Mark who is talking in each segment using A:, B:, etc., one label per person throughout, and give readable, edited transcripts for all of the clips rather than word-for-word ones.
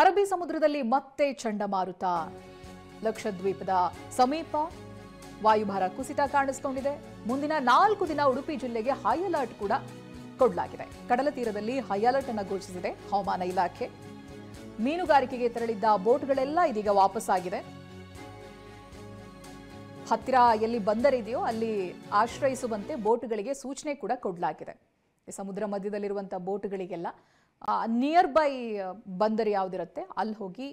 A: ಅರಬ್ಬಿ ಸಮುದ್ರದಲ್ಲಿ ಮತ್ತೆ ಚಂಡಮಾರುತ. ಲಕ್ಷದ್ವೀಪದ ಸಮೀಪ ವಾಯುಭಾರ ಕುಸಿತ ಕಾಣಿಸಿಕೊಂಡಿದೆ. ಮುಂದಿನ 4 ದಿನ ಉಡುಪಿ ಜಿಲ್ಲೆಗೆ ಹೈ ಅಲರ್ಟ್ ಕೂಡ ಕೊಡಲಾಗಿದೆ. ಕಡಲ ತೀರದಲ್ಲಿ ಹೈ ಅಲರ್ಟ್ ಅನ್ನು ಘೋಷಿಸಿದೆ ಹವಾಮಾನ ಇಲಾಖೆ. ಮೀನುಗಾರಿಕೆಗೆ ತೆರಳಿದ್ದ ಬೋಟ್ಗಳೆಲ್ಲ ಇದೀಗ ವಾಪಸ್ಸಾಗಿದೆ. ಹತ್ತಿರ ಎಲ್ಲಿ ಬಂದರಿದೆಯೋ ಅಲ್ಲಿ ಆಶ್ರಯಿಸುವಂತೆ ಬೋಟ್ಗಳಿಗೆ ಸೂಚನೆ ಕೂಡ ಕೊಡಲಾಗಿದೆ. ಸಮುದ್ರ ಮಧ್ಯದಲ್ಲಿರುವಂತಹ ಬೋಟ್ಗಳಿಗೆಲ್ಲ ನಿಯರ್ ಬೈ ಬಂದರು ಯಾವುದಿರುತ್ತೆ ಅಲ್ಲಿ ಹೋಗಿ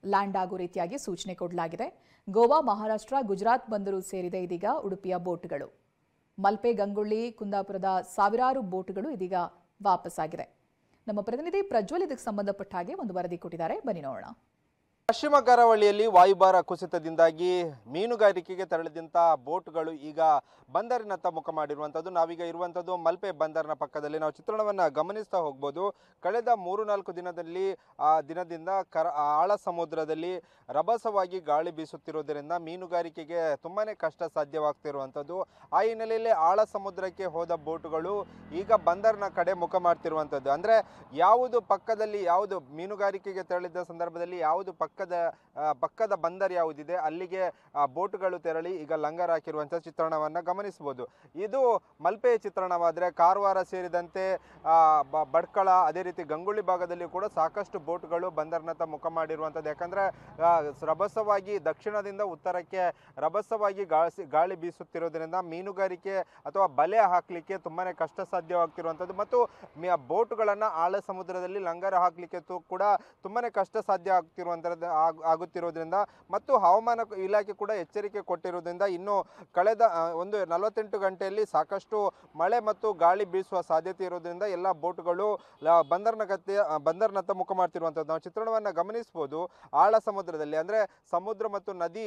A: ಲ್ಯಾಂಡ್ ಆಗೋ ರೀತಿಯಾಗಿ ಸೂಚನೆ ಕೊಡಲಾಗಿದೆ. ಗೋವಾ, ಮಹಾರಾಷ್ಟ್ರ, ಗುಜರಾತ್ ಬಂದರು ಸೇರಿದೆ ಇದೀಗ ಉಡುಪಿಯ ಬೋಟ್ಗಳು. ಮಲ್ಪೆ, ಗಂಗೊಳ್ಳಿ, ಕುಂದಾಪುರದ ಸಾವಿರಾರು ಬೋಟ್ಗಳು ಇದೀಗ ವಾಪಸ್ಸಾಗಿದೆ. ನಮ್ಮ ಪ್ರತಿನಿಧಿ ಪ್ರಜ್ವಲ್ ಇದಕ್ಕೆ ಸಂಬಂಧಪಟ್ಟ ಹಾಗೆ ಒಂದು ವರದಿ ಕೊಟ್ಟಿದ್ದಾರೆ, ಬನ್ನಿ ನೋಡೋಣ.
B: ಪಶ್ಚಿಮ ಕರಾವಳಿಯಲ್ಲಿ ವಾಯುಭಾರ ಕುಸಿತದಿಂದಾಗಿ ಮೀನುಗಾರಿಕೆಗೆ ತೆರಳಿದಂತಹ ಬೋಟ್ಗಳು ಈಗ ಬಂದರಿನತ್ತ ಮುಖ ಮಾಡಿರುವಂಥದ್ದು. ನಾವೀಗ ಇರುವಂಥದ್ದು ಮಲ್ಪೆ ಬಂದರಿನ ಪಕ್ಕದಲ್ಲಿ. ನಾವು ಚಿತ್ರಣವನ್ನು ಗಮನಿಸ್ತಾ ಹೋಗ್ಬೋದು. ಕಳೆದ 3-4 ದಿನದಿಂದ ಆಳ ಸಮುದ್ರದಲ್ಲಿ ರಭಸವಾಗಿ ಗಾಳಿ ಬೀಸುತ್ತಿರುವುದರಿಂದ ಮೀನುಗಾರಿಕೆಗೆ ತುಂಬಾ ಕಷ್ಟ ಸಾಧ್ಯವಾಗ್ತಿರುವಂಥದ್ದು. ಆ ಹಿನ್ನೆಲೆಯಲ್ಲಿ ಆಳ ಸಮುದ್ರಕ್ಕೆ ಹೋದ ಬೋಟುಗಳು ಈಗ ಬಂದರಿನ ಕಡೆ ಮುಖ ಮಾಡ್ತಿರುವಂಥದ್ದು. ಅಂದರೆ ಯಾವುದು ಪಕ್ಕದಲ್ಲಿ ಯಾವುದು ಮೀನುಗಾರಿಕೆಗೆ ತೆರಳಿದ ಸಂದರ್ಭದಲ್ಲಿ ಯಾವುದು ಪಕ್ಕದ ಬಂದರು ಯಾವುದಿದೆ ಅಲ್ಲಿಗೆ ಬೋಟ್ಗಳು ತೆರಳಿ ಈಗ ಲಂಗರ್ ಹಾಕಿರುವಂಥ ಚಿತ್ರಣವನ್ನು ಗಮನಿಸಬಹುದು. ಇದು ಮಲ್ಪೆ ಚಿತ್ರಣವಾದರೆ ಕಾರವಾರ ಸೇರಿದಂತೆ ಬಡ್ಕಳ, ಅದೇ ರೀತಿ ಗಂಗೊಳ್ಳಿ ಭಾಗದಲ್ಲಿ ಕೂಡ ಸಾಕಷ್ಟು ಬೋಟ್ಗಳು ಬಂದರಿನತ್ತ ಮುಖ ಮಾಡಿರುವಂಥದ್ದು. ಯಾಕಂದರೆ ರಭಸವಾಗಿ ದಕ್ಷಿಣದಿಂದ ಉತ್ತರಕ್ಕೆ ರಭಸವಾಗಿ ಗಾಳಿ ಬೀಸುತ್ತಿರೋದ್ರಿಂದ ಮೀನುಗಾರಿಕೆ ಅಥವಾ ಬಲೆ ಹಾಕಲಿಕ್ಕೆ ತುಂಬಾ ಕಷ್ಟ ಸಾಧ್ಯವಾಗ್ತಿರುವಂಥದ್ದು. ಮತ್ತು ಬೋಟ್ಗಳನ್ನು ಆಳ ಸಮುದ್ರದಲ್ಲಿ ಲಂಗರ್ ಹಾಕಲಿಕ್ಕೆ ಕೂಡ ತುಂಬಾ ಕಷ್ಟ ಸಾಧ್ಯ ಆಗುತ್ತಿರೋದ್ರಿಂದ ಮತ್ತು ಹವಾಮಾನ ಇಲಾಖೆ ಕೂಡ ಎಚ್ಚರಿಕೆ ಕೊಟ್ಟಿರೋದ್ರಿಂದ ಇನ್ನು ಕಳೆದ 48 ಗಂಟೆಯಲ್ಲಿ ಸಾಕಷ್ಟು ಮಳೆ ಮತ್ತು ಗಾಳಿ ಬೀಸುವ ಸಾಧ್ಯತೆ ಇರೋದ್ರಿಂದ ಎಲ್ಲ ಬೋಟ್ಗಳು ಬಂದರಿನತ್ತ ಮುಖ ಮಾಡ್ತಿರುವಂಥದ್ದು ನಾವು ಚಿತ್ರಣವನ್ನು ಗಮನಿಸಬಹುದು. ಆಳ ಸಮುದ್ರದಲ್ಲಿ ಅಂದರೆ ಸಮುದ್ರ ಮತ್ತು ನದಿ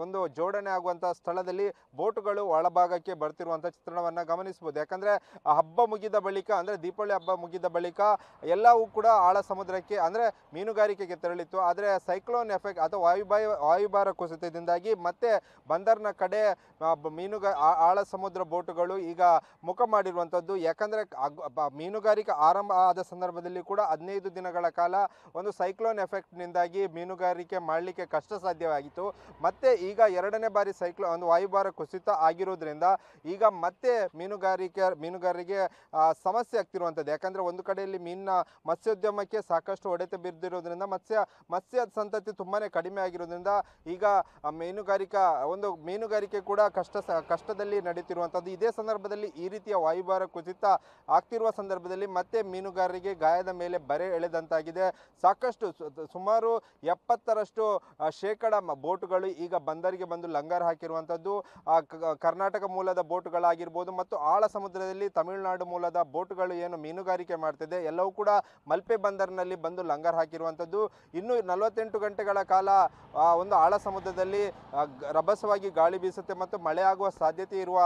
B: ಒಂದು ಜೋಡಣೆ ಆಗುವಂತಹ ಸ್ಥಳದಲ್ಲಿ ಬೋಟ್ಗಳು ಒಳಭಾಗಕ್ಕೆ ಬರ್ತಿರುವಂಥ ಚಿತ್ರಣವನ್ನು ಗಮನಿಸಬಹುದು. ಯಾಕಂದರೆ ಹಬ್ಬ ಮುಗಿದ ಬಳಿಕ ಅಂದರೆ ದೀಪಾವಳಿ ಹಬ್ಬ ಮುಗಿದ ಬಳಿಕ ಎಲ್ಲವೂ ಕೂಡ ಆಳ ಸಮುದ್ರಕ್ಕೆ ಅಂದರೆ ಮೀನುಗಾರಿಕೆಗೆ ತೆರಳಿತ್ತು. ಆದರೆ ಸೈಕ್ಲೋನ್ ಎಫೆಕ್ಟ್ ಅಥವಾ ವಾಯುಭಾರ ಕುಸಿತದಿಂದಾಗಿ ಮತ್ತೆ ಬಂದರಿನ ಕಡೆ ಆಳ ಸಮುದ್ರ ಬೋಟುಗಳು ಈಗ ಮುಖ ಮಾಡಿರುವಂಥದ್ದು. ಯಾಕಂದರೆ ಮೀನುಗಾರಿಕೆ ಆರಂಭ ಆದ ಸಂದರ್ಭದಲ್ಲಿ ಕೂಡ 15 ದಿನಗಳ ಕಾಲ ಒಂದು ಸೈಕ್ಲೋನ್ ಎಫೆಕ್ಟ್ನಿಂದಾಗಿ ಮೀನುಗಾರಿಕೆ ಮಾಡಲಿಕ್ಕೆ ಕಷ್ಟ ಸಾಧ್ಯವಾಗಿತ್ತು. ಮತ್ತೆ ಈಗ 2ನೇ ಬಾರಿ ಒಂದು ವಾಯುಭಾರ ಕುಸಿತ ಆಗಿರೋದ್ರಿಂದ ಈಗ ಮತ್ತೆ ಮೀನುಗಾರರಿಗೆ ಸಮಸ್ಯೆ ಆಗ್ತಿರುವಂಥದ್ದು. ಯಾಕಂದರೆ ಒಂದು ಕಡೆಯಲ್ಲಿ ಮೀನಿನ ಮತ್ಸ್ಯೋದ್ಯಮಕ್ಕೆ ಸಾಕಷ್ಟು ಹೊಡೆತ ಬಿದ್ದಿರೋದ್ರಿಂದ ಮತ್ಸ್ಯ ಸಂತತಿ ತುಂಬಾ ಕಡಿಮೆ ಆಗಿರೋದ್ರಿಂದ ಈಗ ಮೀನುಗಾರಿಕೆ ಕೂಡ ಕಷ್ಟದಲ್ಲಿ ನಡೀತಿರುವಂಥದ್ದು. ಇದೇ ಸಂದರ್ಭದಲ್ಲಿ ಈ ರೀತಿಯ ವಾಯುಭಾರ ಕುಸಿತ ಆಗ್ತಿರುವ ಸಂದರ್ಭದಲ್ಲಿ ಮತ್ತೆ ಮೀನುಗಾರರಿಗೆ ಗಾಯದ ಮೇಲೆ ಬರೆ ಎಳೆದಂತಾಗಿದೆ. ಸಾಕಷ್ಟು ಸುಮಾರು 70% ಬೋಟುಗಳು ಈಗ ಬಂದರಿಗೆ ಬಂದು ಲಂಗರ್ ಹಾಕಿರುವಂಥದ್ದು. ಕರ್ನಾಟಕ ಮೂಲದ ಬೋಟುಗಳಾಗಿರ್ಬೋದು ಮತ್ತು ಆಳ ಸಮುದ್ರದಲ್ಲಿ ತಮಿಳುನಾಡು ಮೂಲದ ಬೋಟುಗಳು ಏನು ಮೀನುಗಾರಿಕೆ ಮಾಡ್ತಿದೆ ಎಲ್ಲವೂ ಕೂಡ ಮಲ್ಪೆ ಬಂದರಿನಲ್ಲಿ ಬಂದು ಲಂಗರ್ ಹಾಕಿರುವಂಥದ್ದು. ಇನ್ನು 48 ಗಂಟೆಗಳ ಕಾಲ ಒಂದು ಆಳ ಸಮುದ್ರದಲ್ಲಿ ರಭಸವಾಗಿ ಗಾಳಿ ಬೀಸುತ್ತೆ ಮತ್ತು ಮಳೆ ಆಗುವ ಸಾಧ್ಯತೆ ಇರುವ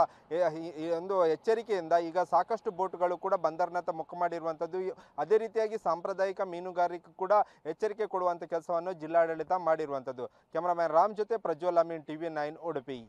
B: ಒಂದು ಎಚ್ಚರಿಕೆಯಿಂದ ಈಗ ಸಾಕಷ್ಟು ಬೋಟ್ಗಳು ಕೂಡ ಬಂದರಿನತ್ತ ಮುಖ ಮಾಡಿರುವಂಥದ್ದು. ಅದೇ ರೀತಿಯಾಗಿ ಸಾಂಪ್ರದಾಯಿಕ ಮೀನುಗಾರಿಕೆ ಕೂಡ ಎಚ್ಚರಿಕೆ ಕೊಡುವಂಥ ಕೆಲಸವನ್ನು ಜಿಲ್ಲಾಡಳಿತ ಮಾಡಿರುವಂಥದ್ದು. ಕ್ಯಾಮರಾಮ್ಯಾನ್ ರಾಮ್ ಜೊತೆ ಪ್ರಜ್ವಲ್ ಅಮೀನ್, TV9 ಉಡುಪಿ.